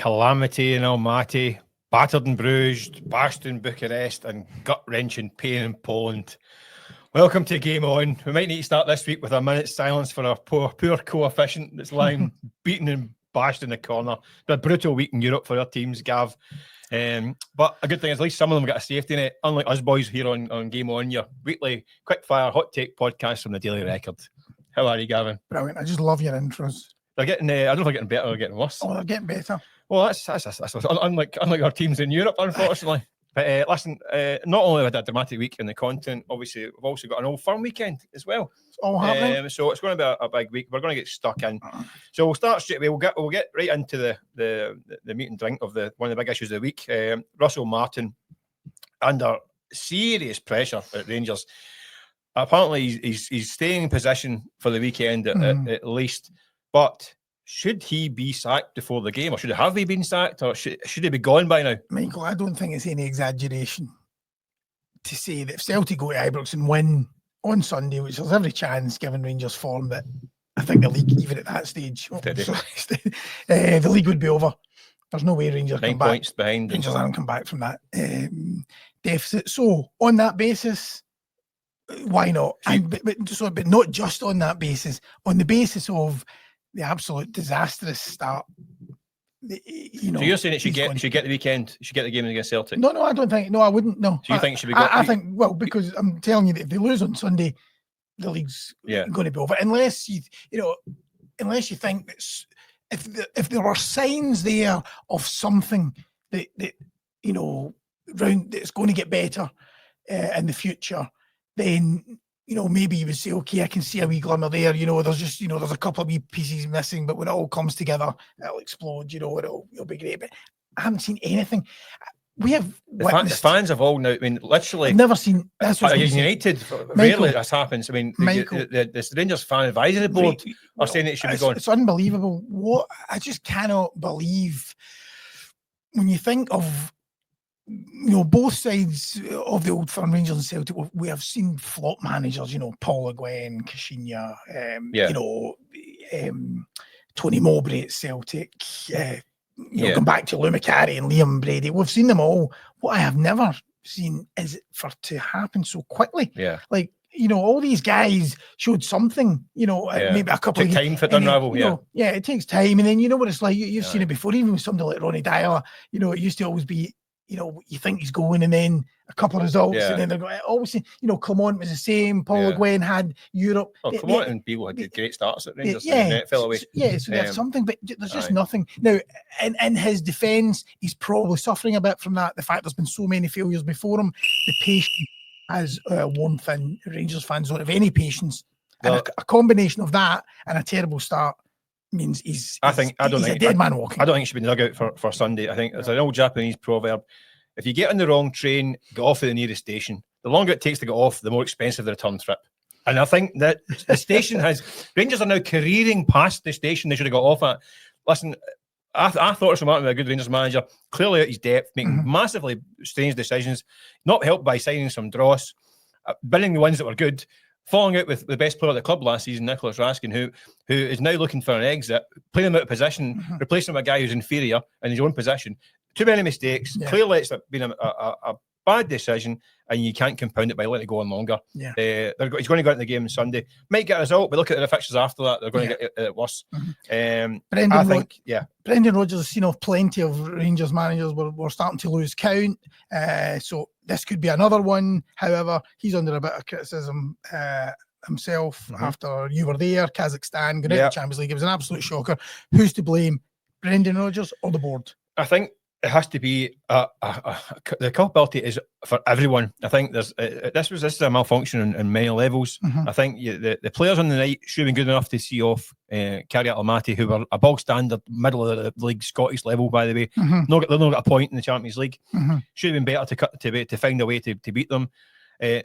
calamity in Almaty, battered and bruised, bashed in Bucharest, and gut-wrenching pain in Poland. Welcome to Game On. We might need to start this week with a minute's silence for our poor coefficient that's lying beaten and bashed in the corner. It's been a brutal week in Europe for our teams, Gav. But a good thing is at least some of them got a safety net, unlike us boys here on Game On, your weekly quick-fire hot take podcast from the Daily Record. How are you, Gavin? Brilliant. I just love your intros. They're getting, I don't know if they're getting better or getting worse. Oh, they're getting better. Well, that's unlike our teams in Europe, unfortunately. But listen, not only had a dramatic week in the continent, obviously we've also got an Old Firm weekend as well. It's all happening. So it's going to be a big week. We're going to get stuck in. So we'll start straight away. We'll get right into the meat and drink of one of the big issues of the week. Russell Martin under serious pressure at Rangers. Apparently he's staying in position for the weekend at least, but should he be sacked before the game, or should he have been sacked, or should he be gone by now? Michael, I don't think it's any exaggeration to say that if Celtic go to Ibrox and win on Sunday, which there's every chance given Rangers' form, that I think the league, even at that stage, the league would be over. There's no way Rangers 9 come back. points behind. Rangers haven't come back from that deficit. So on that basis, why not? But not just on that basis. On the basis of the absolute disastrous start. So you're saying it should get the weekend, should get the game against Celtic? No, I don't think. No, I wouldn't. No. So you think it should be? I think, well, because I'm telling you that if they lose on Sunday, the league's going to be over. Unless you think that if there are signs there of something that that's going to get better in the future, then maybe you would say, okay, I can see a wee glimmer there. There's just, there's a couple of wee pieces missing, but when it all comes together, it'll explode. It'll be great. But I haven't seen anything. We have the fans have all now. I mean, literally, I've never seen. That's what United. Rarely this happens. I mean, the Rangers fan advisory board are saying it should be gone. It's unbelievable. What I just cannot believe when you think of. Both sides of the Old Firm, Rangers and Celtic, we have seen flop managers, Paul Le Guen, Kashinya, Tony Mowbray at Celtic, come back to Lou Macari and Liam Brady. We've seen them all. What I have never seen is for it to happen so quickly. Yeah. All these guys showed something, maybe a couple of time for it to unravel. It takes time. And then you know what it's like. You've seen it before, even with somebody like Ronnie Dyer, it used to always be, you think he's going, and then a couple of results, and then they're going. Always, Clement was the same. Paul Le Guen had Europe. Clement and Beale had great starts at Rangers. And it fell away. So there's something, but there's just nothing. Now, in his defence, he's probably suffering a bit from that. The fact there's been so many failures before him. The patience has worn thin. Rangers fans don't have any patience, and a combination of that and a terrible start means he's a dead man walking. I don't think he should be dug out for Sunday. I think there's an old Japanese proverb: if you get on the wrong train, get off at the nearest station. The longer it takes to get off, the more expensive the return trip. And I think that the station Rangers are now careering past the station they should have got off at. Listen, I thought Russell Martin was a good Rangers manager, clearly at his depth, making massively strange decisions, not helped by signing some dross, binning the ones that were good, falling out with the best player at the club last season, Nicholas Raskin, who is now looking for an exit, playing him out of position, replacing him with a guy who's inferior in his own position. Too many mistakes. Yeah. Clearly, it's been a bad decision, and you can't compound it by letting it go on longer. Yeah. He's going to go into the game on Sunday. Might get a result, but look at the fixtures after that. They're going to get it worse. Brendan Rodgers has seen off plenty of Rangers managers. We're starting to lose count. So this could be another one. However, he's under a bit of criticism himself after you were there. Kazakhstan, going out to the Champions League. It was an absolute shocker. Who's to blame? Brendan Rodgers or the board? I think it has to be the culpability is for everyone. I think this is a malfunction in many levels. I think the players on the night should have been good enough to see off Kairat Almaty, who were a bog standard middle of the league Scottish level, by the way. They've not got a point in the Champions League. Should have been better to find a way to beat them.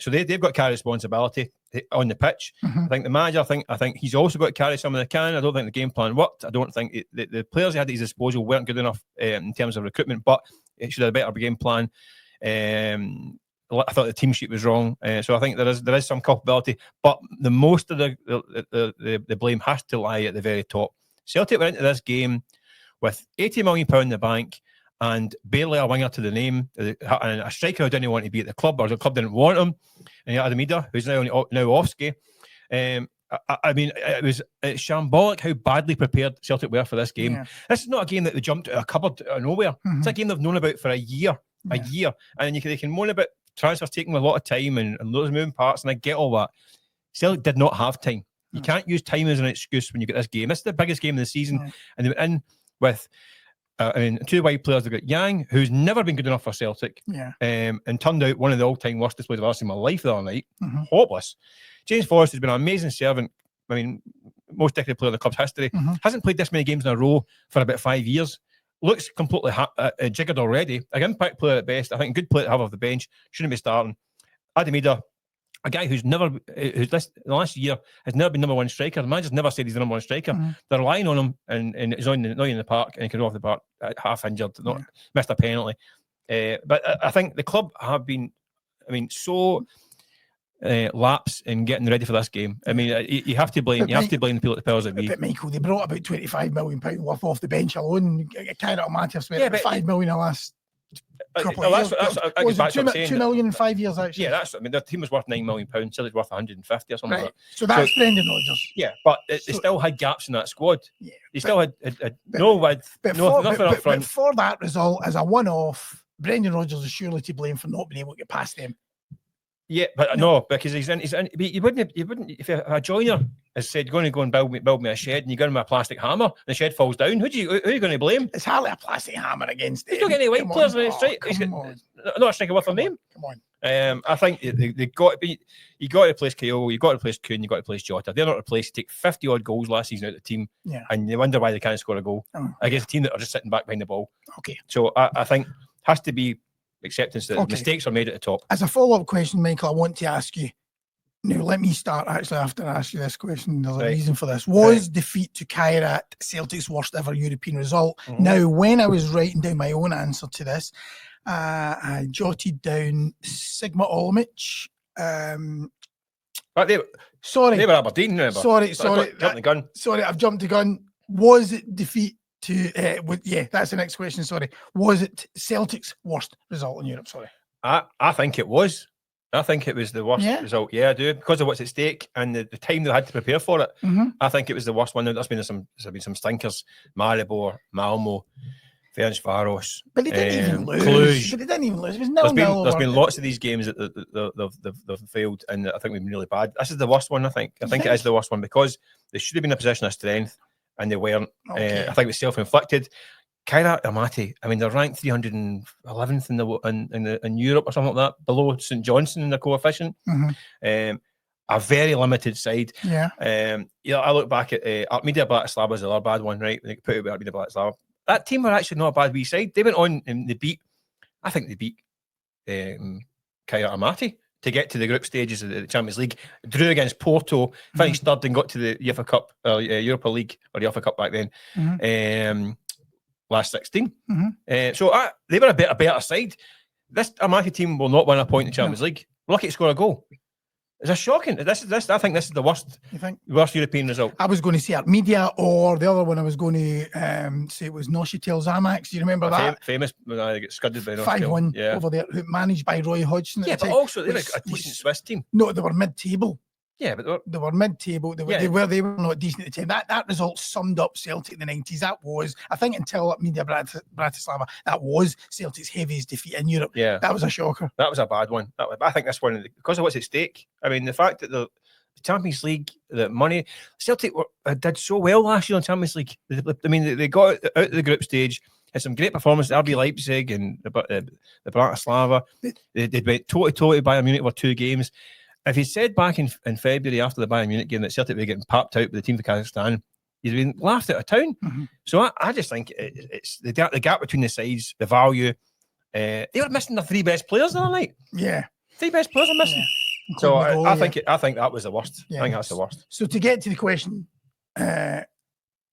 So they've got to carry responsibility on the pitch. I think the manager, I think he's also got to carry some of the can. I don't think the game plan worked. I don't think the players he had at his disposal weren't good enough in terms of recruitment, but it should have a better game plan. I thought the team sheet was wrong. So I think there is some culpability, but the most of the blame has to lie at the very top. Celtic went into this game with £80 million in the bank and barely a winger to the name, and a striker who didn't want to be at the club, or the club didn't want him, and you had Amida, who's now Ofsky. I mean, it's shambolic how badly prepared Celtic were for this game. Yeah. This is not a game that they jumped out of a cupboard out of nowhere. It's a game they've known about for a year, and they can moan about transfers taking a lot of time and loads of moving parts, and I get all that. Celtic did not have time. You can't use time as an excuse when you get this game. This is the biggest game of the season, and they went in with two wide players. They've got Yang, who's never been good enough for Celtic, and turned out one of the all-time worst displays I've ever seen in my life the other night. Hopeless. James Forrest has been an amazing servant. I mean, most decorated player in the club's history. Hasn't played this many games in a row for about 5 years. Looks completely jiggered already. An impact player at best. I think a good player to have off the bench. Shouldn't be starting. Adamida, a guy who's the last year has never been number one striker. The manager's never said he's the number one striker. They're relying on him, and he's not in the park, and he can go off the park half injured, not missed a penalty. But I think the club have been, so lapse in getting ready for this game. I mean, you have to blame the people at the powers that be. But Michael, they brought about £25 million worth off the bench alone. Kairat Celtic spent about £5 million in the last couple of years. Was it 2 million in 5 years, actually? Yeah, their team was worth £9 million. Celtic's worth 150 or something like that. So that's Brendan Rodgers. Yeah, but they still had gaps in that squad. Yeah, they still had nothing up front. But for that result, as a one-off, Brendan Rodgers is surely to blame for not being able to get past them. Yeah, but no, because he's in. But you wouldn't if a joiner has said, "Going to go and build me a shed," and you give him a plastic hammer, and the shed falls down. Who are you going to blame? It's hardly a plastic hammer against. He's not getting any white players on the straight. He's not a striker with a name. Come on. I think they got to be. You got to replace Kyo. You got to replace Kuhn. You got to replace Jota. They're not replaced. Take 50 odd goals last season out of the team, and you wonder why they can't score a goal against a team that are just sitting back behind the ball. Okay. So I think has to be acceptance that mistakes are made at the top. As a follow-up question, Michael, I want to ask you. Now, let me start actually after I ask you this question. There's a reason for this. Was defeat to Kairat Celtic's worst ever European result? Now, when I was writing down my own answer to this, I jotted down Sigma Olmic. But they were Aberdeen, remember? Sorry. Jumped the gun. Sorry, I've jumped the gun. Was it defeat to that's the next question. Sorry, was it Celtic's worst result in Europe? Sorry, I think it was. I think it was the worst result. Yeah, I do, because of what's at stake and the time they had to prepare for it. I think it was the worst one. There's been some stinkers, Maribor, Malmo, Ferencváros, but they didn't even lose. Cluj. But they didn't even lose. It was there's been lots of these games that they've failed, and I think we've been really bad. This is the worst one. I think it is the worst one, because they should have been in a position of strength and they weren't. I think it was self-inflicted. Kairat Amati, they're ranked 311th in Europe or something like that, below St Johnstone in their coefficient. A very limited side. I look back at Armida Bratislava was the other bad one, right? They put it with Armida Bratislava. That team were actually not a bad wee side. They went on and they beat Kairat Amati to get to the group stages of the Champions League. Drew against Porto, finished third and got to the UEFA Cup, Europa League, or UEFA Cup back then. Last 16. So they were a better side. This Amati team will not win a point in the Champions League. We're lucky to score a goal. It's shocking. I think this is the worst. You think? Worst European result. I was going to say Armida, or the other one I was going to say it was Neuchâtel Xamax. Do you remember that? Famous when I get scudded by 5-1 over there, managed by Roy Hodgson. Yeah, but also they were a decent Swiss team. No, they were mid-table. Yeah, but they were mid-table. They were not decent at the time. That result summed up Celtic in the 90s. That was, I think, until Armida Bratislava, that was Celtic's heaviest defeat in Europe. Yeah, that was a shocker. That was a bad one. I think this one, because of what's at stake. The fact that the Champions League, the money, Celtic did so well last year in Champions League. They got out of the group stage. Had some great performances at RB Leipzig and the Bratislava. They went toe-to-toe Bayern Munich over 2 games. If he said back in February after the Bayern Munich game that Celtic were getting popped out with the team for Kazakhstan, he's been laughed out of town. So I just think it's the gap between the sides, the value. They were missing the 3 best players the other night. Yeah, 3 best players are missing. Yeah. So I think that was the worst. Yeah. I think that's the worst. So to get to the question, I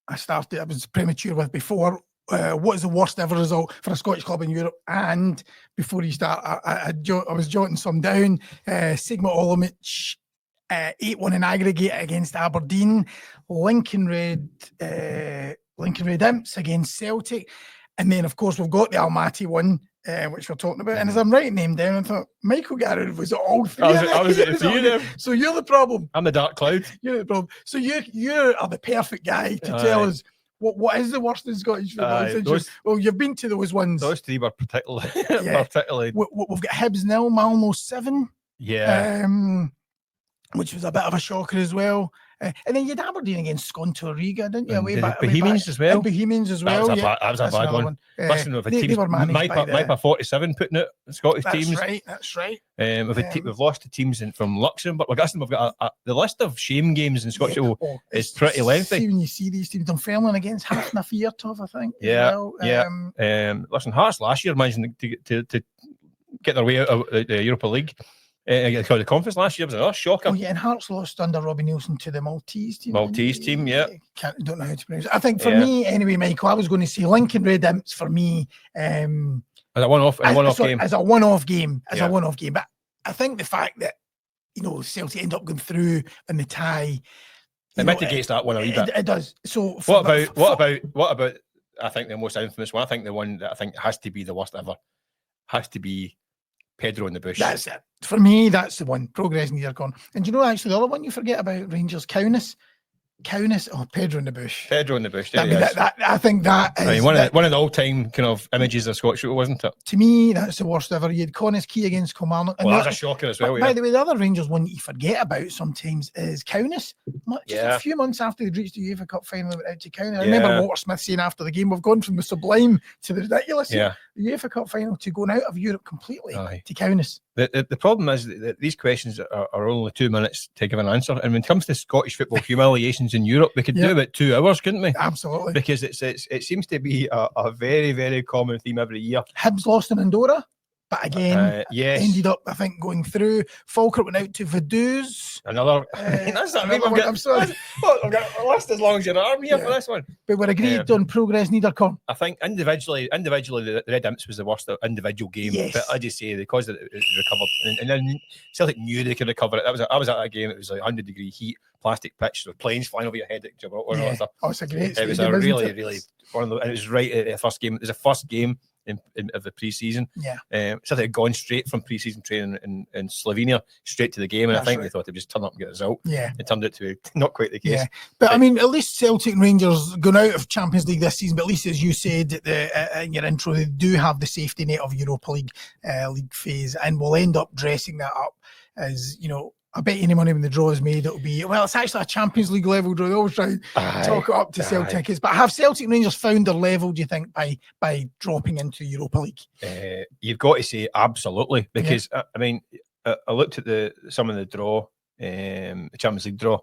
was premature with before. What is the worst ever result for a Scottish club in Europe? And before you start, I was jotting some down. Sigma Olmic, 8-1 in aggregate against Aberdeen. Lincoln Red Lincoln Red Imps against Celtic. And then, of course, we've got the Almaty one, which we're talking about. And as I'm writing them down, I thought, Michael Garrett was at all three. I was at three of them. So you're the problem. I'm the dark cloud. You're the problem. So you are the perfect guy to tell us what is the worst in Scottish football. Well, you've been to those ones. Those three were particularly. particularly. We've got Hibs 0, Malmo 7. Yeah. Which was a bit of a shocker as well. And then you had Aberdeen against Skonto Riga, didn't you? Bohemians as well. Bohemians as well. That was a bad one. Listen, with the teams, MyPa 47 putting out Scottish teams. That's right. We've lost the teams from Luxembourg. We've got the list of shame games in Scottish football is pretty lengthy. See when you see these teams, Dunfermline against Hafnarfjordur, I think. Listen, Hearts last year managed to get their way out of the Europa League. The conference last year was another shocker. Oh yeah, and Hearts lost under Robbie Nielsen to the Maltese team. Don't know how to pronounce it. I think for me, anyway, Michael, I was going to say Lincoln Red Imps for me. As a one-off game. As a one-off game. But I think the fact that Celtic end up going through in the tie, it mitigates that one a wee bit. It does. So what about? I think the most infamous one. I think the one that I think has to be the worst ever has to be Pedro in the bush. That's it. For me, that's the one. Progress neither gone. And do you know actually the other one you forget about Rangers? Kaunas. Pedro in the bush. I think that is one of the all-time kind of images of Scottish football, wasn't it? To me, that's the worst ever. You had Connah's Key against Kilmarnock. Well, that's a shocker as well. By the way, the other Rangers one you forget about sometimes is Kaunas. Just a few months after they'd reached the UEFA Cup final, they went out to Kaunas. I remember Walter Smith saying after the game, we've gone from the sublime to the ridiculous. The UEFA Cup final to going out of Europe completely to Kaunas. The problem is that these questions are only 2 minutes to give an answer. And when it comes to Scottish football humiliations in Europe, we could do about 2 hours, couldn't we? Absolutely. Because it seems to be a very, very common theme every year. Hibs lost in Andorra, but again, ended up, I think, going through. Falkirk went out to Vaduz. Another. I'm sorry. I've got a list as long as your arm here for this one. But we're agreed on progress neither come. I think individually, the Red Imps was the worst individual game. Yes. But I just say because it recovered, and then Celtic knew they could recover it. I was at a game. It was like 100-degree heat, plastic pitch, with planes flying over your head at Gibraltar. And all that stuff. Oh, it's a great. It was a really one of the. And it was right at the first game. It was the first game of the pre-season. Celtic had gone straight from pre-season training in Slovenia straight to the game, and I think they thought they'd just turn up and get a result. It turned out to be not quite the case. But I mean, at least Celtic and Rangers going out of Champions League this season, but at least as you said in your intro, they do have the safety net of Europa League league phase, and will end up dressing that up as, I bet any money when the draw is made, it'll be, well, it's actually a Champions League level draw. They always try and talk it up to sell tickets. But have Celtic and Rangers found their level, do you think, by dropping into Europa League? You've got to say absolutely, because I mean, I looked at some of the draw, the Champions League draw,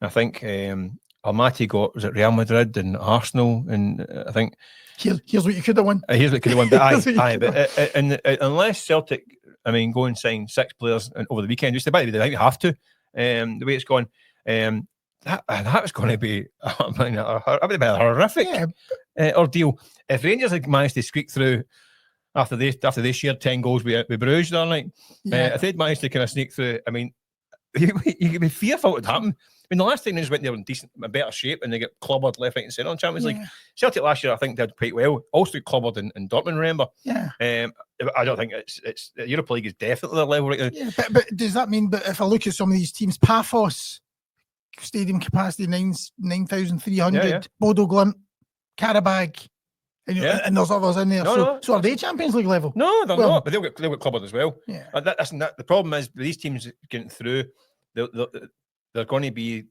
and I think Almaty was it Real Madrid and Arsenal, and I think here's what you could have won. Here's what could have won. But unless Celtic, go and sign 6 players over the weekend, just about, they might have to. The way it's gone, that was going to be a horrific ordeal. If Rangers had managed to squeak through after they shared 10 goals with Bruges the other night, if they'd managed to kind of sneak through, you could be fearful what would happen. The last time they just went there in better shape, and they get clobbered left, right, and centre on Champions League. Celtic last year, I think, did quite well. Also clobbered in Dortmund, remember? I don't think it's Europa League is definitely the level right now. But does that mean that if I look at some of these teams, Paphos stadium capacity 9,300, Bodo Glimt, Karabag, and there's others in there. So are they Champions League level? No, they're not. But they'll get clobbered as well. The problem is these teams getting through. They're going to be.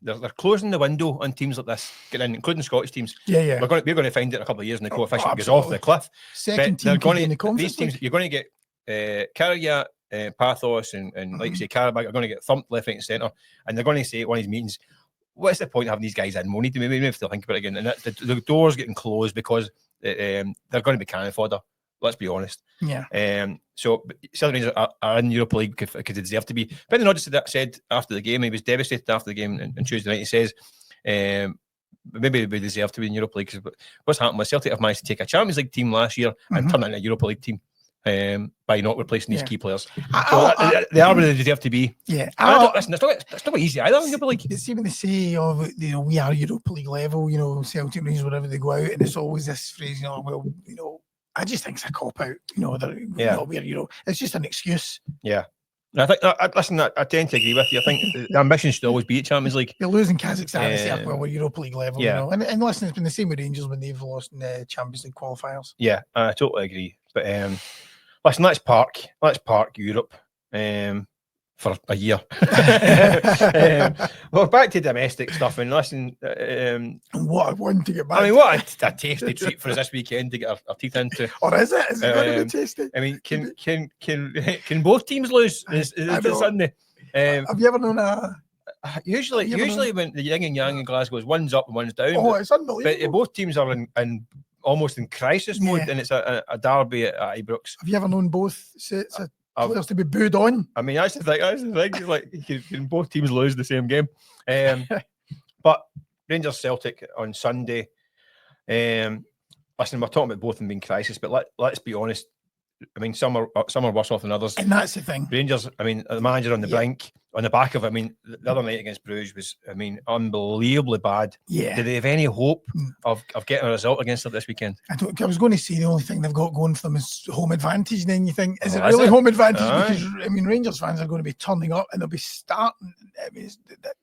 They're closing the window on teams like this, including Scottish teams. We're going to find it in a couple of years, and the coefficient goes off the cliff. Second team in the conference. These teams, you're going to get Kairat, Paphos, and like you say, Karabag are going to get thumped left, right, and centre, and they're going to say at one of these meetings, "What's the point of having these guys in? We'll need to maybe have to think about it again." And the door's getting closed because they're going to be cannon fodder. Let's be honest. So Celtic Rangers are in Europa League because they deserve to be. Brendan Rodgers said after the game, he was devastated after the game on Tuesday night. He says maybe they deserve to be in Europa League because what's happened was Celtic have managed to take a Champions League team last year and turn it into a Europa League team. by not replacing these key players. They are where they deserve to be. Yeah, listen, it's not easy either in Europa League. It's even to say, we are Europa League level, Celtic Rangers, wherever they go out, and it's always this phrase, I just think it's a cop out. It's just an excuse. Yeah. I think, listen, I tend to agree with you. I think the ambition should always be at Champions League. You're losing Kazakhstan, we're Europa League level, And listen, it's been the same with Rangers when they've lost in the Champions League qualifiers. Yeah, I totally agree. But listen, let's park Europe for a year. Well, back to domestic stuff. And listen, what a one to get back. I mean, what a tasty treat for us this weekend to get our teeth into. Or is it? Is it going to be tasty? I mean, can both teams lose? Is Sunday? Have you ever known a? Usually when the yin and yang in Glasgow is one's up and one's down. Oh, it's unbelievable. But both teams are in almost in crisis mode, and it's a derby at Ibrox. Have you ever known both sets of players to be booed on? I mean, that's the thing. Like, can both teams lose the same game? But Rangers Celtic on Sunday. Listen, we're talking about both of them being crisis, but let's be honest. I mean, some are worse off than others, and that's the thing. Rangers. I mean, the manager on the brink, on the back of. I mean, the other night against Bruges was, I mean, unbelievably bad. Yeah. Do they have any hope of getting a result against them this weekend? I was going to say the only thing they've got going for them is home advantage. And then you think, is it really home advantage? Because I mean, Rangers fans are going to be turning up and they'll be starting. I mean,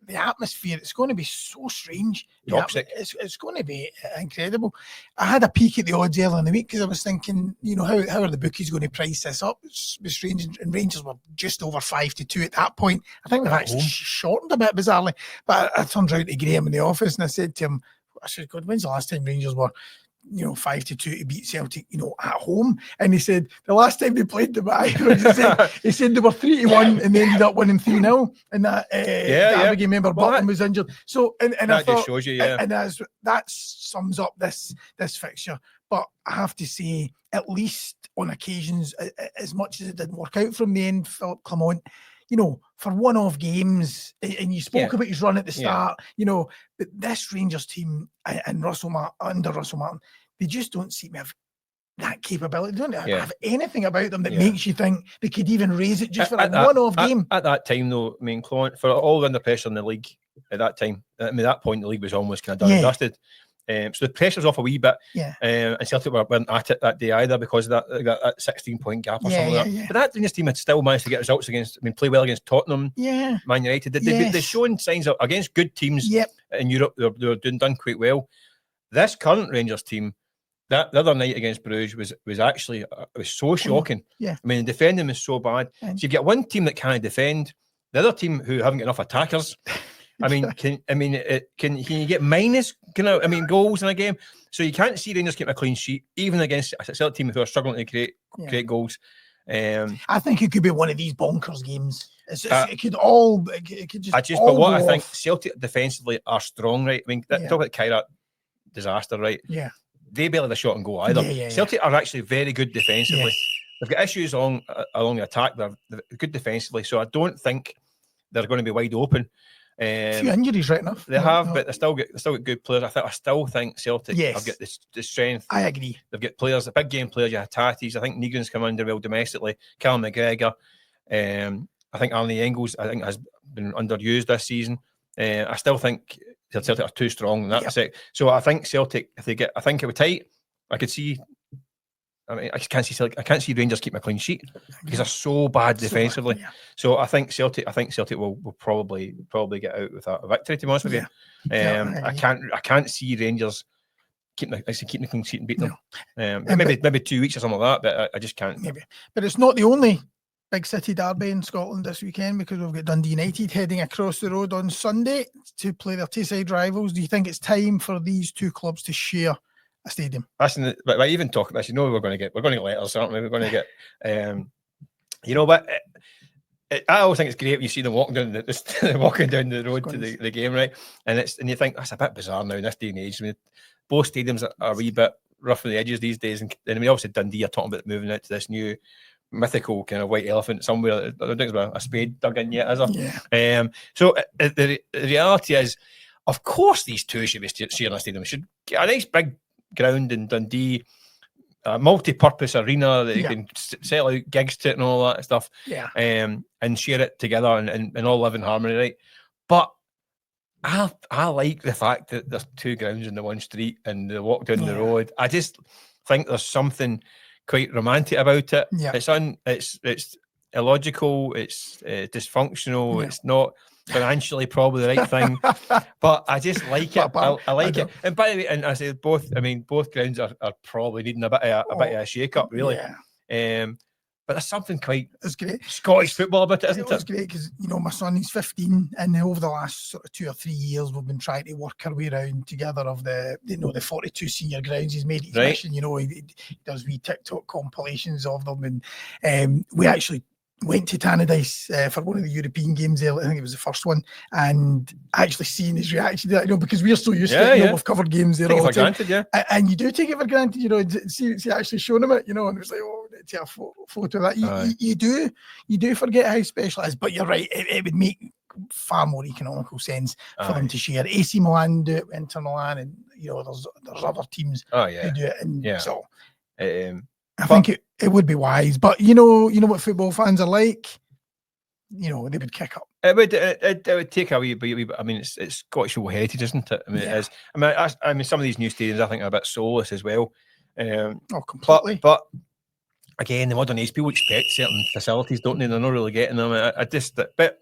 the atmosphere. It's going to be so strange. Toxic. It's going to be incredible. I had a peek at the odds earlier in the week because I was thinking, how are the bookies going to price this up? It's strange. And Rangers were just over 5-2 at that point. I think they've actually shortened a bit bizarrely. But I turned around to Graham in the office and I said to him, God, when's the last time Rangers were 5-2 to beat Celtic, at home? And he said the last time they played them at Ibrox, he said they were 3-1 and they ended up winning 3-0. And that game, remember, Button was injured. So and that I thought, just shows you, and that sums up this fixture. But I have to say, at least on occasions, as much as it didn't work out from the end, Philip Clement, for one-off games, and you spoke about his run at the start, but this Rangers team and under Russell Martin, they just don't seem to have that capability. They don't have anything about them that makes you think they could even raise it just for a one-off game. At that time, though, I mean, Clement, for all under pressure in the league at that time, I mean, at that point, the league was almost kind of done and dusted. So the pressure's off a wee bit, and Celtic weren't at it that day either because of that 16-point gap or something like that. But that Rangers team had still managed to get results play well against Tottenham, Man United. They're showing signs of against good teams in Europe. They were done quite well. This current Rangers team, the other night against Bruges was actually it was so shocking. I mean, the defending was so bad. So you get one team that can't defend, the other team who haven't got enough attackers. I mean, can you get minus goals in a game? So you can't see Rangers keep a clean sheet even against a Celtic team who are struggling to create goals. I think it could be one of these bonkers games. It could just. But what I think, Celtic defensively are strong, right? I mean, talk about Kairat disaster, right? Yeah, they barely have a shot on goal either. Celtic are actually very good defensively. Yes. They've got issues along the attack. They're good defensively, so I don't think they're going to be wide open. A few injuries, right enough. They have, but they still got good players. I still think Celtic have got the strength. I agree. They've got players, the big game players. You have Tatis. I think Negron's come under well domestically. Callum McGregor. I think Arnie Engels, has been underused this season. I still think Celtic are too strong in that respect. So I think Celtic, if they get, I think it would tight. I could see. I mean, I can't see Rangers keep a clean sheet because they're so bad defensively. So I think Celtic will probably get out with a victory. To be honest with you, I can't see Rangers keeping the clean sheet and beating them. Maybe 2 weeks or something like that, but I just can't. Maybe, but it's not the only big city derby in Scotland this weekend because we've got Dundee United heading across the road on Sunday to play their Tayside rivals. Do you think it's time for these two clubs to share a stadium? Listen, but even talking this, we're going to get letters, aren't we? We're going to get, you know what? I always think it's great when you see them walking down the road to the game, right? And you think that's a bit bizarre now in this day and age. I mean, both stadiums are a wee bit rough on the edges these days, and I mean, obviously Dundee are talking about moving out to this new mythical kind of white elephant somewhere. I don't think there's a spade dug in yet, is there? Yeah. So the reality is, of course, these two should be sharing a stadium. Should get a nice big ground in Dundee, a multi-purpose arena that you Yeah. can sell out gigs to it and all that stuff. Yeah. And share it together and all live in harmony, right? But I like the fact that there's two grounds in the one street and they walk down the road. I just think there's something quite romantic about it. Yeah. It's illogical, it's dysfunctional, Yeah. it's not financially probably the right thing, but I just like it. I like it. And by the way, and I say both grounds are probably needing a bit of a shake up, really. Yeah. But there's something quite great. Scottish football about it, isn't it? It's great because, you know, my son, he's 15, and over the last sort of 2 or 3 years, we've been trying to work our way around together of the 42 senior grounds. He's made his mission, you know, he does wee TikTok compilations of them. And we actually went to Tannadice for one of the European games there. I think it was the first one, and actually seeing his reaction to that, you know, because we're so used to it, you know, we've covered games there all the time. Granted, and you do take it for granted, you know, see actually showing him it, you know, and it was like, oh, take a photo of that. You do forget how special it is, but you're right, it would make far more economical sense for them to share. AC Milan do it, Inter Milan, and, you know, there's other teams who do it, and so I think it would be wise, but you know what football fans are like. You know, they would kick up. It would take a wee bit. I mean, it's Scottish heritage, isn't it? I mean, it is. I mean, some of these new stadiums I think are a bit soulless as well. Completely. But again, the modern age people expect certain facilities, don't they? They're not really getting them. But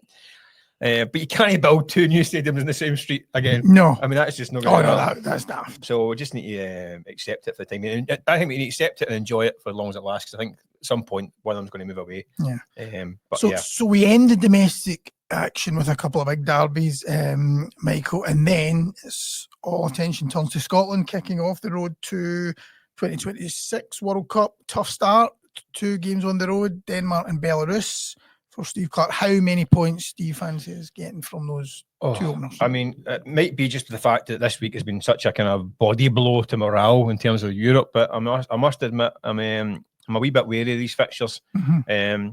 you can't build two new stadiums in the same street again. No, I mean that's just not going to happen. That's daft. So we just need to accept it for the time. And I think we need to accept it and enjoy it for as long as it lasts. Because I think at some point one of them's going to move away. Yeah. So we ended domestic action with a couple of big derbies, Michael, and then all attention turns to Scotland kicking off the road to 2026 World Cup. Tough start. 2 games on the road, Denmark and Belarus. For Steve Clark, how many points do you fancy is getting from those 2 openers? I mean, it might be just the fact that this week has been such a kind of body blow to morale in terms of Europe, but I must admit, I'm a wee bit wary of these fixtures. I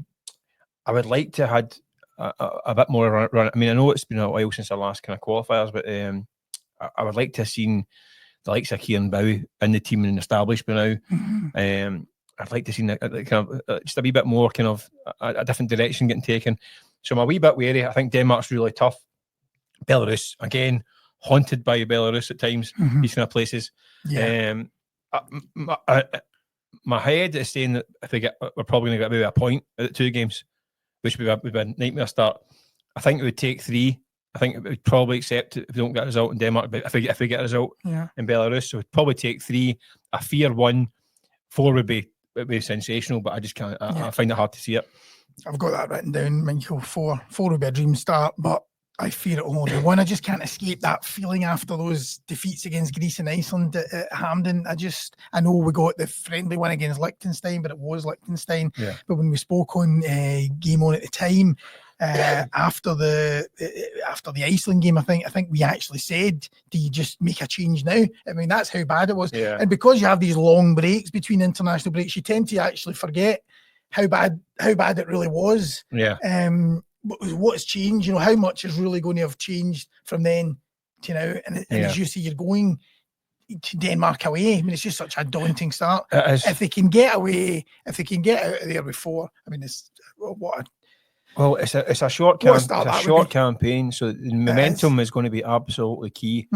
would like to have had a bit more run. I mean, I know it's been a while since our last kind of qualifiers, but I would like to have seen the likes of Kieran Tierney in the team and established by now. I'd like to see kind of just a wee bit more kind of a different direction getting taken. So I'm a wee bit wary. I think Denmark's really tough. Belarus, again, haunted by Belarus at times, these kind of places. Yeah. My head is saying that we're probably going to get maybe a point at the 2 games, which would be a nightmare start. I think it would take 3. I think it would probably accept it if we don't get a result in Denmark, but if we get a result in Belarus, so it would probably take 3. I fear 1. 4 would be sensational, but I just can't. I find it hard to see it. I've got that written down, Michael. 4 would be a dream start, but I fear it will only be 1. I just can't escape that feeling after those defeats against Greece and Iceland at Hampden. I know we got the friendly one against Liechtenstein, but it was Liechtenstein. Yeah. But when we spoke on Game On at the time, after the Iceland game, I think we actually said, do you just make a change now? I mean, that's how bad it was. Yeah. And because you have these long breaks between international breaks, you tend to actually forget how bad it really was. Yeah. What's changed? You know, how much is really going to have changed from then to now? And as you see, you're going to Denmark away. I mean, it's just such a daunting start. If they can get out of there before, I mean, it's it's a short campaign, so the momentum is going to be absolutely key.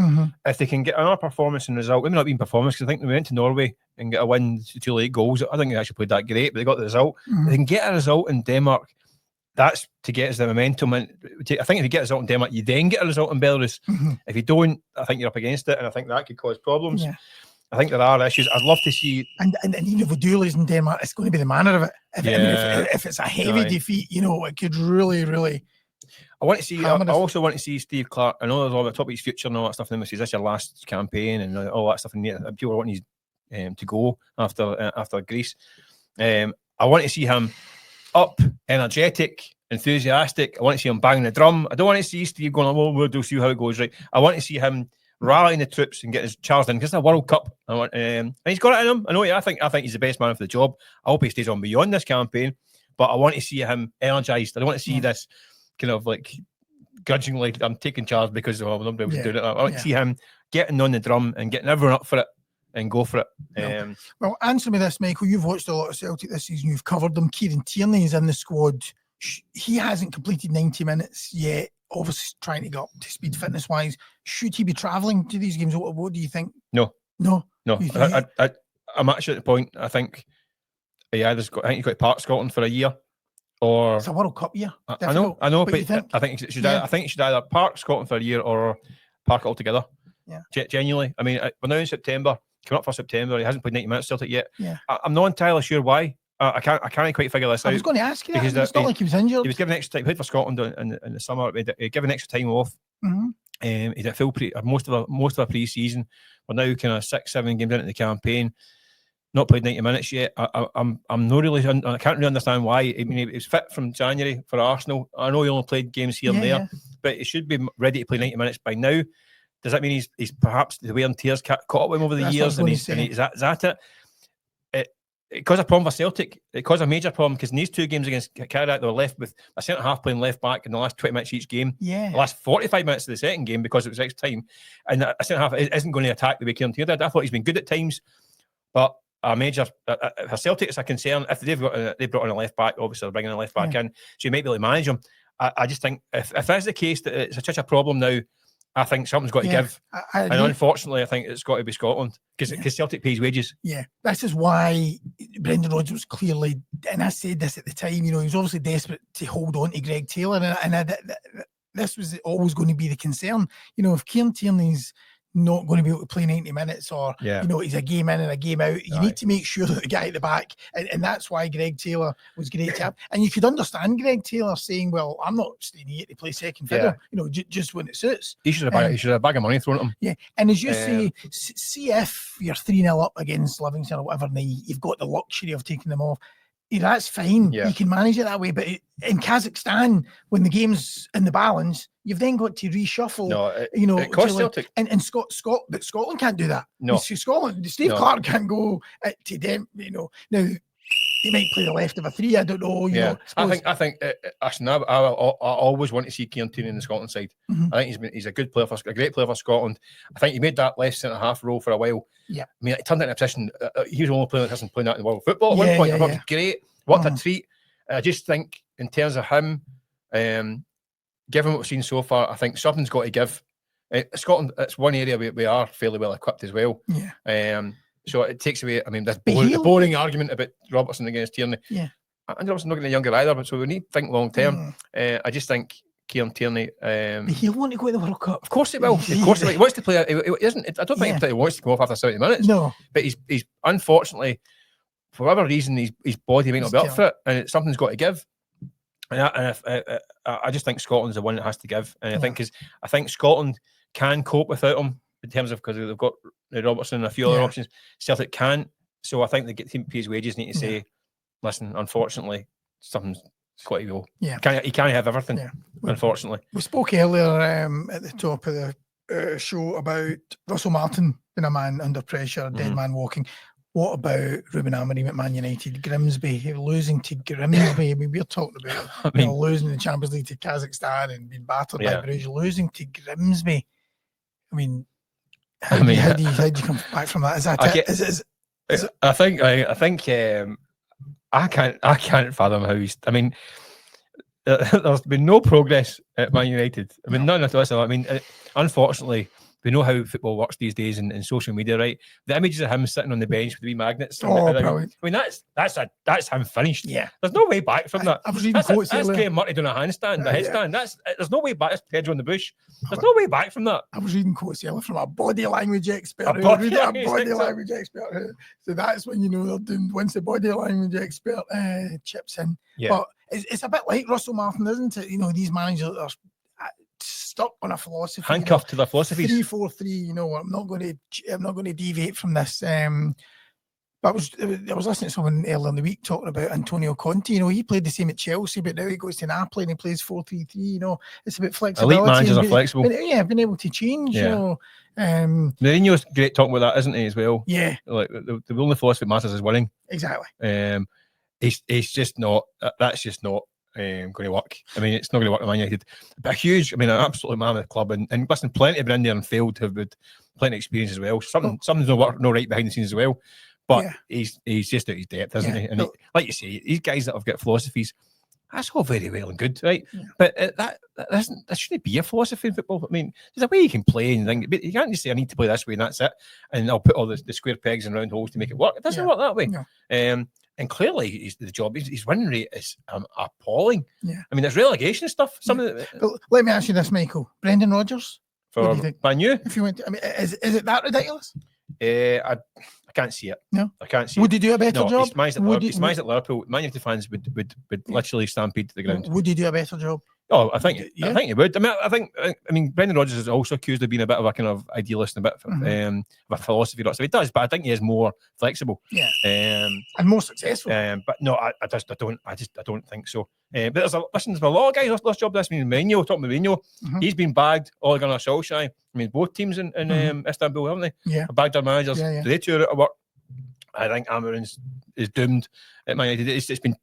If they can get another performance and result, maybe not even performance, because I think they went to Norway and get a win, 2 late goals. I think they actually played that great, but they got the result. If they can get a result in Denmark, that's to get us the momentum. And I think if you get a result in Denmark, you then get a result in Belarus. If you don't, I think you're up against it, and I think that could cause problems. Yeah. I think there are issues. I'd love to see, and even if we do lose in Denmark, it's going to be the manner of it. If it's a heavy defeat, you know, it could really, really. I want to see. I also want to see Steve Clark. I know there's all about talk about his future and all that stuff. And this is your last campaign and all that stuff. And people want him to go after Greece. I want to see him up, energetic, enthusiastic. I want to see him banging the drum. I don't want to see Steve going, well, we'll see how it goes, right? I want to see him rallying the troops and getting his charged in, because it's a World Cup. And he's got it in him. I know. I think he's the best man for the job. I hope he stays on beyond this campaign, but I want to see him energised. I don't want to see this kind of like grudgingly, I'm taking charge because nobody was doing it. I want to see him getting on the drum and getting everyone up for it and go for it. No. Well, answer me this, Michael. You've watched a lot of Celtic this season. You've covered them. Kieran Tierney is in the squad. He hasn't completed 90 minutes yet. Obviously, trying to get up to speed fitness-wise. Should he be travelling to these games? What do you think? No. I'm actually at the point. I think he's got to park Scotland for a year, or it's a World Cup year. I know, but I think he should either park Scotland for a year or park it altogether. Yeah, genuinely. I mean, we're now in September. Coming up for September, he hasn't played 90 minutes Celtic yet. Yeah, I'm not entirely sure why. I can't quite figure this out. I was going to ask you that. It's not like he was injured. He was given extra time. He played for Scotland in the summer. He given extra time off. Mm-hmm. He did full most of a pre-season. We're now kind of 6-7 games into the campaign. Not played 90 minutes yet. I'm not really. I can't really understand why. I mean, he was fit from January for Arsenal. I know he only played games here and there, but he should be ready to play 90 minutes by now. Does that mean he's perhaps the wear and tears caught up with him over the years? Is that it? It caused a problem for Celtic. It caused a major problem because in these 2 games against Kairat, they were left with a centre half playing left back in the last 20 minutes each game. Yeah. The last 45 minutes of the second game because it was extra time. And a centre half isn't going to attack the way Kieran Tierney did. I thought he's been good at times, but a major for Celtic is a concern. If they brought in a left back, obviously they're bringing a left back in, so you might be able to manage him. I just think if that's the case, that it's such a problem now, I think something's got to give. And unfortunately, I think it's got to be Scotland because Celtic pays wages. Yeah, this is why Brendan Rodgers was clearly, and I said this at the time, he was obviously desperate to hold on to Greg Taylor, and this was always going to be the concern. If Kieran Tierney's not going to be able to play 90 minutes or, he's a game in and a game out, you need to make sure that the guy at the back, and that's why Greg Taylor was great to have. And you could understand Greg Taylor saying, well, I'm not staying here to play second fiddle, just when it suits. He should have a bag of money thrown at him. Yeah, and as you say, see if you're 3-0 up against Livingston or whatever, and you've got the luxury of taking them off. That's fine. You can manage it that way. But in Kazakhstan, when the game's in the balance, you've then got to reshuffle. It costs Celtic. And Scotland can't do that. No, Steve Clarke can't go to them. Now he might play the left of a 3. I don't know. I think. Actually, I always want to see Kieran Tierney in the Scotland side. Mm-hmm. I think he's a good player a great player for Scotland. I think he made that left centre half role for a while. Yeah, I mean, it turned into a position. He was the only player that hasn't played that in the world of football at one point. I thought it was great. What a treat! I just think in terms of him, given what we've seen so far, I think something's got to give. Scotland, it's one area we are fairly well equipped as well. Yeah. So it takes away. I mean, this boring argument about Robertson against Tierney. Yeah. And Robertson's not getting younger either, but so we need to think long term. I just think Kieran Tierney. He'll want to go to the World Cup. Of course he will. Of course he will. He wants to play. He isn't. I don't think he wants to go off after 70 minutes. No. But he's unfortunately, for whatever reason, his body might not be up for it, and something's got to give. And I just think Scotland's the one that has to give. And I think Scotland can cope without him in terms of because they've got Robertson and a few other options. Celtic can't. So I think the team pays wages need to say, listen, unfortunately, something's got to go. Yeah. He can't have everything, unfortunately. We spoke earlier at the top of the show about Russell Martin being a man under pressure, a dead man walking. What about Ruben Amorim at Man United? Grimsby, losing to Grimsby. I mean, we're talking about losing the Champions League to Kazakhstan and being battered by Bruges, losing to Grimsby. I mean, how do you come back from that? Is that it? I think I can't fathom how he's. I mean, there's been no progress at Man United. I mean, none at all. I mean, unfortunately, we know how football works these days in social media, right? The images of him sitting on the bench with the wee magnets. Brilliant. I mean, that's him finished. Yeah. There's no way back from that. I was reading quotes that's earlier. Graham Murray doing a handstand, a headstand. There's no way back. That's Pedro in the bush. There's no way back from that. I was reading quotes earlier from a body language expert. A body language expert. So that's when they're doing once the body language expert chips in. Yeah. But it's a bit like Russell Martin, isn't it? These managers are stuck on a philosophy, handcuffed to their philosophies. 3-4-3. I'm not going to deviate from this. But I was listening to someone earlier in the week talking about Antonio Conte. He played the same at Chelsea, but now he goes to Napoli and he plays 4-3-3. It's a bit flexibility. Elite managers are flexible. Been able to change. Mourinho's great talking about that, isn't he, as well? Yeah. Like the only philosophy that matters is winning. Exactly. He's just not. That's just not. going to work. I mean, it's not going to work at Man United. But a huge, I mean, an absolute man of the club, and listen, plenty have been in there and failed to have had plenty of experience as well. Something's no right behind the scenes as well. But he's just out his depth, isn't he? And like you say, these guys that have got philosophies, that's all very well and good, right? Yeah. But that shouldn't be a philosophy in football. I mean, there's a way you can play and think, but you can't just say I need to play this way and that's it, and I'll put all the square pegs and round holes to make it work. It doesn't work that way. No. And clearly, his win rate is appalling. Yeah. I mean, there's relegation stuff. Let me ask you this, Michael. Brendan Rodgers for Man U. If you went, I mean, is it that ridiculous? I can't see it. No, I can't see. Would he do a better job? He's at Liverpool. Man United fans would literally stampede to the ground. Would he do a better job? Oh, I think he would. I mean, Brendan Rodgers is also accused of being a bit of a kind of idealist and a bit of a philosophy. So he does, but I think he is more flexible. Yeah. And more successful. But no, I don't think so. But there's a lot of guys lost job. This means Mourinho, talking about Mourinho, he's been bagged all Gunnar Solskjaer. I mean, both teams in Istanbul, haven't they? Yeah. Bagged their managers. Yeah. They two are out of work. I think Amorim is doomed at Man United. It's been,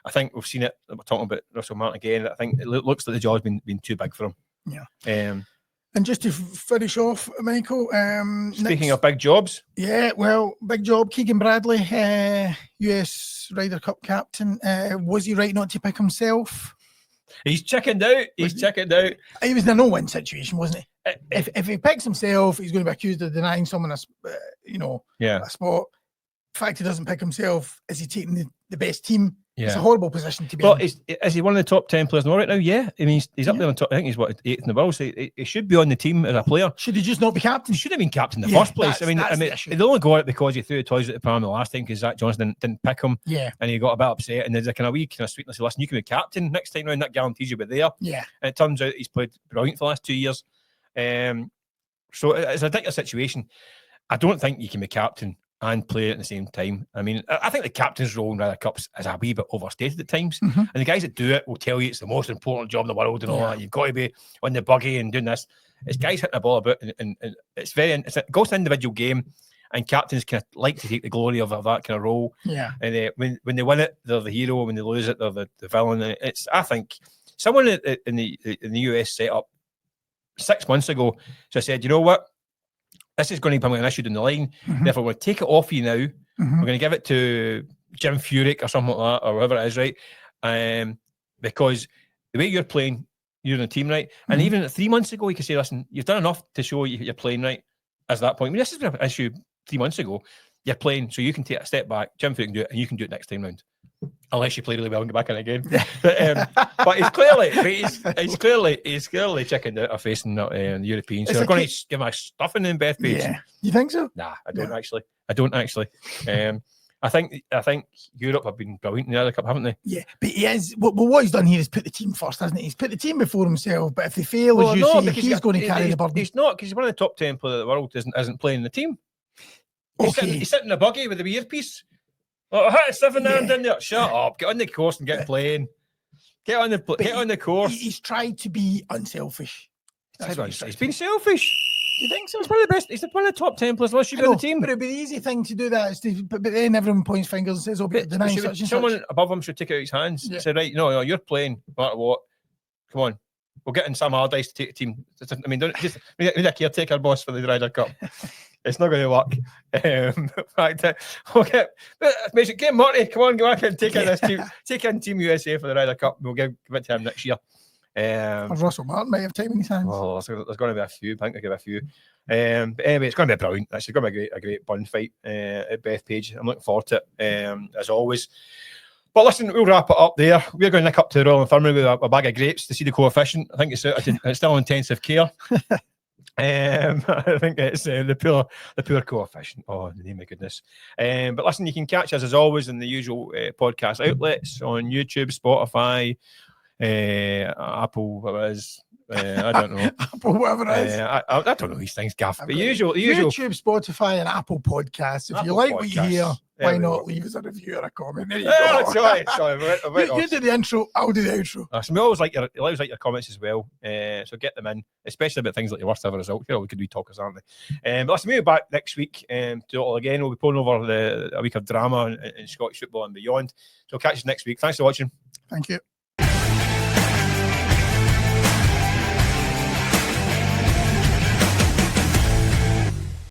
I think we've seen it. We're talking about Russell Martin again. I think it looks like the job's been too big for him. Yeah. And just to finish off, Michael. Speaking of big jobs. Yeah, well, big job. Keegan Bradley, US Ryder Cup captain. Was he right not to pick himself? He's chickened out. He was in a no-win situation, wasn't he? If he picks himself, he's going to be accused of denying someone a spot. The fact he doesn't pick himself, is he taking the best team? Yeah. It's a horrible position to be in. Is he one of the top 10 players now right now? Yeah. I mean, he's up there on top. I think he's 8th in the world. So he should be on the team as a player. Should he just not be captain? He should have been captain in the first place. They only got it because he threw the toys at the palm the last time because Zach Johnson didn't pick him. Yeah. And he got a bit upset. And there's a kind of wee kind of sweetness. Listen, you can be captain next time round. That guarantees you'll be there. Yeah. And it turns out he's played brilliant for the last 2 years. So it's a ridiculous situation. I don't think you can be captain and play at the same time. I mean, I think the captain's role in Ryder Cups is a wee bit overstated at times. And the guys that do it will tell you it's the most important job in the world and all that. You've got to be on the buggy and doing this. It's guys hitting the ball about, and it goes to an individual game, and captains kind of like to take the glory of that kind of role. Yeah. And when they win it, they're the hero. When they lose it, they're the villain. I think someone in the US set up 6 months ago, so I said, you know what? This is going to become an issue down the line. Therefore, we're going to take it off you now. We're going to give it to Jim Furyk or something like that, or whoever it is, right? Because the way you're playing, you're in the team, right? And even 3 months ago, you could say, listen, you've done enough to show you're playing right at that point. I mean, this has been an issue 3 months ago. You're playing, so you can take a step back. Jim Furyk can do it, and you can do it next time round. Unless you play really well and go back in again. But he's clearly chickened out of facing the Europeans. So they're going to give him a stuffing in Bethpage. Yeah. You think so? Nah, I don't actually. I think Europe have been brilliant in the Ryder Cup, haven't they? Yeah, but he is. Well, what he's done here is put the team first, hasn't he? He's put the team before himself. But if they fail, he's going to carry the burden. He's not, because he's one of the top 10 players of the world. Isn't playing the team. He's sitting in a buggy with the earpiece. Oh, it's 7 down there. Shut up. Get on the course and get playing. Get on the course. He's tried to be unselfish. He's been selfish. Do you think so? He's one of the best. He's one of the top 10 players unless you've got the team. But it'd be the easy thing to do that. But then everyone points fingers and says, "Oh, but denying such and someone such." above him should take it out of his hands. Yeah. Say, right, no, you're playing. No matter what. Come on. We'll get in Sam Allardyce to take the team. I mean, we need a caretaker boss for the Ryder Cup. It's not going to work. Get Marty. Come on, go back and take in this team. Take in Team USA for the Ryder Cup. We'll give it to him next year. Russell Martin might have time in his hands. Well, there's going to be a few. I think there'll be a few. But anyway, it's going to be brilliant. It's going to be a great bun fight at Bethpage. I'm looking forward to it, as always. But listen, we'll wrap it up there. We're going to nick up to the Royal Infirmary with a bag of grapes to see the coefficient. I think it's still intensive care. I think it's the poor coefficient. Oh, in the name of goodness. But listen, you can catch us as always in the usual podcast outlets on YouTube, Spotify, Apple, whatever it is. I don't know. Apple, whatever it is. I don't know these things, Gaff. But usual. YouTube, Spotify, and Apple Podcasts. If you like what you hear, why not leave us a review or a comment? There you go. Sorry. You do the intro, I'll do the outro. So we always like your comments as well. So get them in, especially about things like your worst ever result. Here, we could be talkers, aren't they? But listen, we'll be back next week to do it all again. We'll be pulling over a week of drama in Scottish football and beyond. So catch us next week. Thanks for watching. Thank you.